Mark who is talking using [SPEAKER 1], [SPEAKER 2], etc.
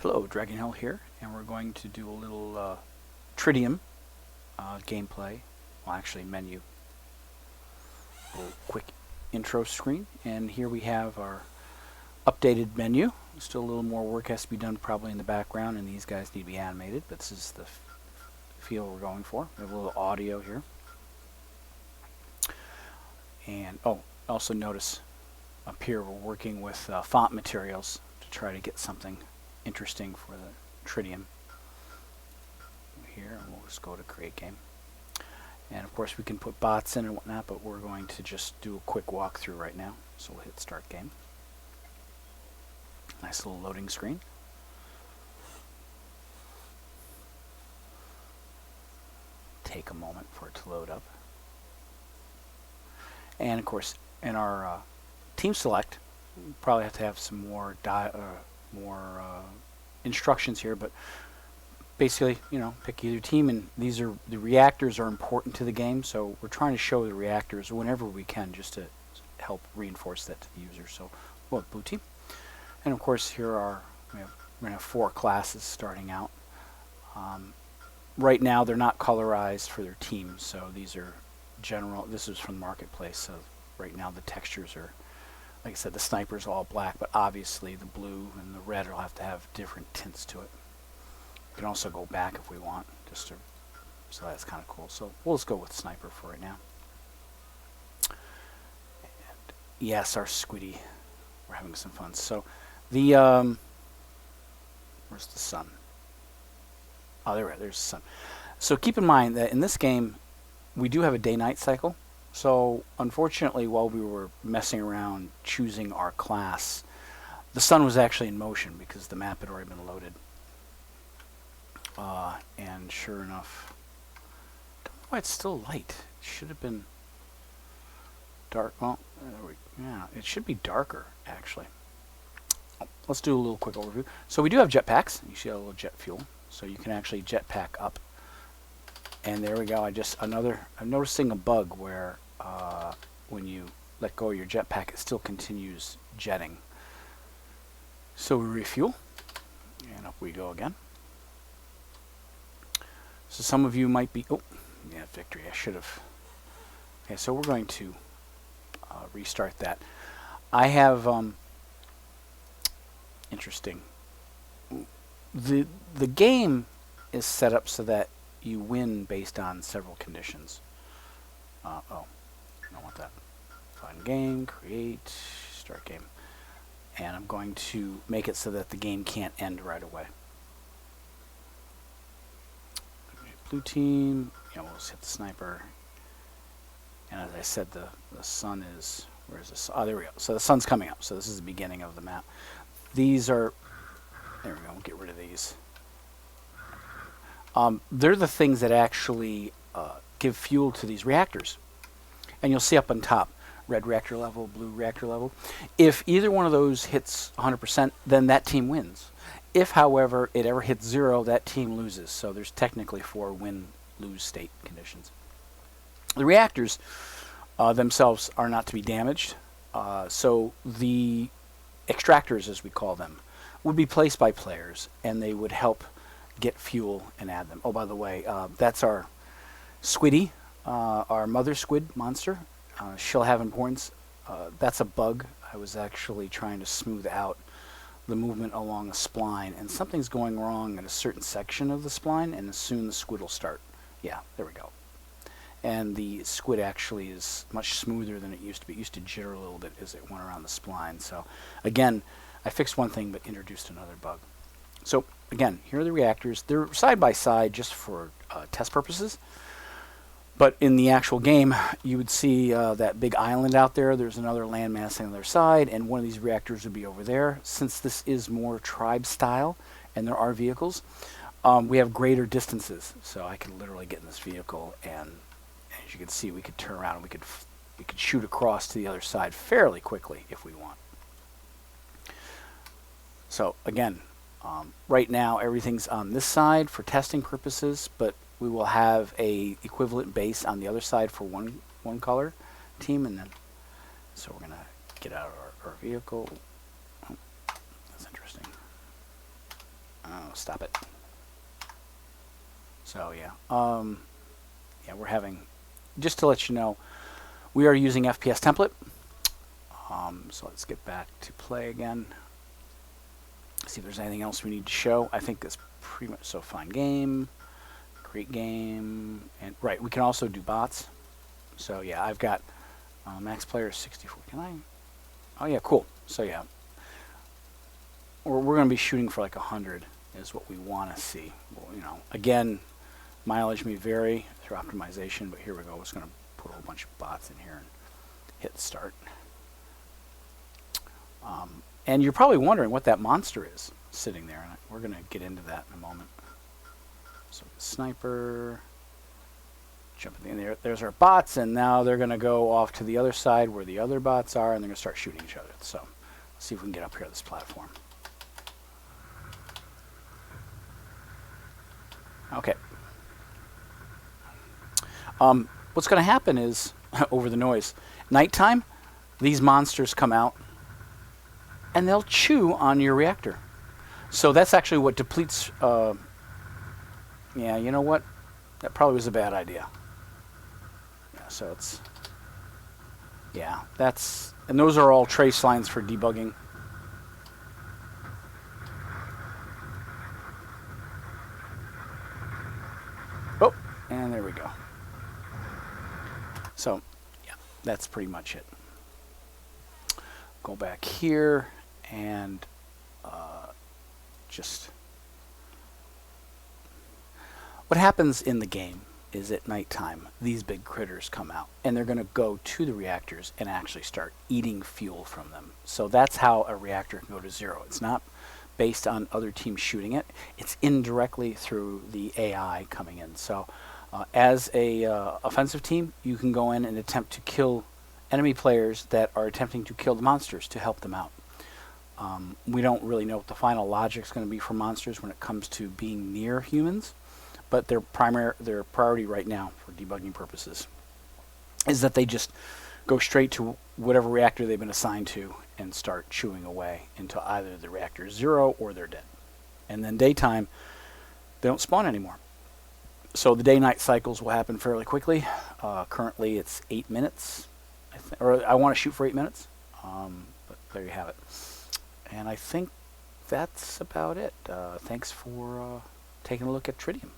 [SPEAKER 1] Hello, Dragon Hill here, and we're going to do a little Tritium gameplay. Well, actually, menu. A little quick intro screen, and here we have our updated menu. Still a little more work has to be done probably in the background, and these guys need to be animated, but this is the feel we're going for. We have a little audio here. And, also notice up here we're working with font materials to try to get something interesting for the Tritium. Here, we'll just go to create game. And of course we can put bots in and whatnot, but we're going to just do a quick walkthrough right now. So we'll hit start game. Nice little loading screen. Take a moment for it to load up. And of course, in our team select, we probably have to have some more instructions here, but basically, pick either team, and the reactors are important to the game, so we're trying to show the reactors whenever we can just to help reinforce that to the user. So we'll have blue team, and of course here we're going to have 4 classes starting out. Right now they're not colorized for their teams, so these are general. This is from the marketplace, so right now the textures are, like I said, the sniper's all black, but obviously the blue and the red will have to have different tints to it. We can also go back if we want, so that's kind of cool. So we'll just go with sniper for right now. And yes, our squiddy, we're having some fun. So the where's the sun? Oh, there's the sun. So keep in mind that in this game we do have a day-night cycle. So unfortunately, while we were messing around choosing our class, the sun was actually in motion because the map had already been loaded. And sure enough, I don't know why it's still light. It should have been dark. Well, yeah, it should be darker actually. Let's do a little quick overview. So we do have jetpacks. You see a little jet fuel, so you can actually jetpack up. And there we go. I'm noticing a bug where when you let go of your jetpack, it still continues jetting. So we refuel, and up we go again. So some of you might be, victory, I should have. Okay, so we're going to restart that. I have, interesting. The game is set up so that you win based on several conditions. I don't want that. Find game, create, start game. And I'm going to make it so that the game can't end right away. Blue team, we'll just hit the sniper. And as I said, the sun is, where is this? Oh, there we go. So the sun's coming up. So this is the beginning of the map. These are, there we go, we'll get rid of these. They're the things that actually give fuel to these reactors. And you'll see up on top, red reactor level, blue reactor level. If either one of those hits 100%, then that team wins. If, however, it ever hits 0, that team loses. So there's technically 4 win-lose state conditions. The reactors themselves are not to be damaged. So the extractors, as we call them, would be placed by players, and they would help get fuel and add them. Oh, by the way, that's our squiddy, our mother squid monster. She'll have importance. That's a bug. I was actually trying to smooth out the movement along a spline, and something's going wrong at a certain section of the spline, and soon the squid will start. Yeah, there we go. And the squid actually is much smoother than it used to be. It used to jitter a little bit as it went around the spline. So again, I fixed one thing but introduced another bug. So again, here are the reactors. They're side by side just for test purposes. But in the actual game, you would see that big island out there. There's another landmass on the other side, and one of these reactors would be over there. Since this is more tribe style, and there are vehicles, we have greater distances. So I could literally get in this vehicle, and as you can see, we could turn around and we could shoot across to the other side fairly quickly if we want. So again, right now everything's on this side for testing purposes, but we will have a equivalent base on the other side for one color team, and then so we're gonna get out of our vehicle. Oh, that's interesting. stop it. So yeah, yeah, we're having, just to let you know, we are using FPS template. So let's get back to play again. See if there's anything else we need to show. I think that's pretty much so. Fine game, great game, and right, we can also do bots. So yeah, I've got max player 64. Can I? Oh yeah, cool. So yeah, we're going to be shooting for like 100 is what we want to see. Well, you know, again, mileage may vary through optimization, but here we go. I was going to put a whole bunch of bots in here and hit start. And you're probably wondering what that monster is sitting there, and we're going to get into that in a moment. So sniper, jumping in there. There's our bots, and now they're going to go off to the other side where the other bots are, and they're going to start shooting each other. So let's see if we can get up here to this platform. Okay. What's going to happen is, over the noise, nighttime, these monsters come out, and they'll chew on your reactor. So that's actually what depletes... yeah, you know what? That probably was a bad idea. Yeah, so it's... Yeah, that's... And those are all trace lines for debugging. Oh, and there we go. So, yeah, that's pretty much it. Go back here and just... What happens in the game is at nighttime, these big critters come out, and they're going to go to the reactors and actually start eating fuel from them. So that's how a reactor can go to zero. It's not based on other teams shooting it. It's indirectly through the AI coming in. So as a offensive team, you can go in and attempt to kill enemy players that are attempting to kill the monsters to help them out. We don't really know what the final logic is going to be for monsters when it comes to being near humans, but their priority right now for debugging purposes is that they just go straight to whatever reactor they've been assigned to and start chewing away until either the reactor is zero or they're dead. And then daytime, they don't spawn anymore. So the day-night cycles will happen fairly quickly. Currently it's 8 minutes, or I want to shoot for 8 minutes, but there you have it. And I think that's about it. Thanks for taking a look at Tritium.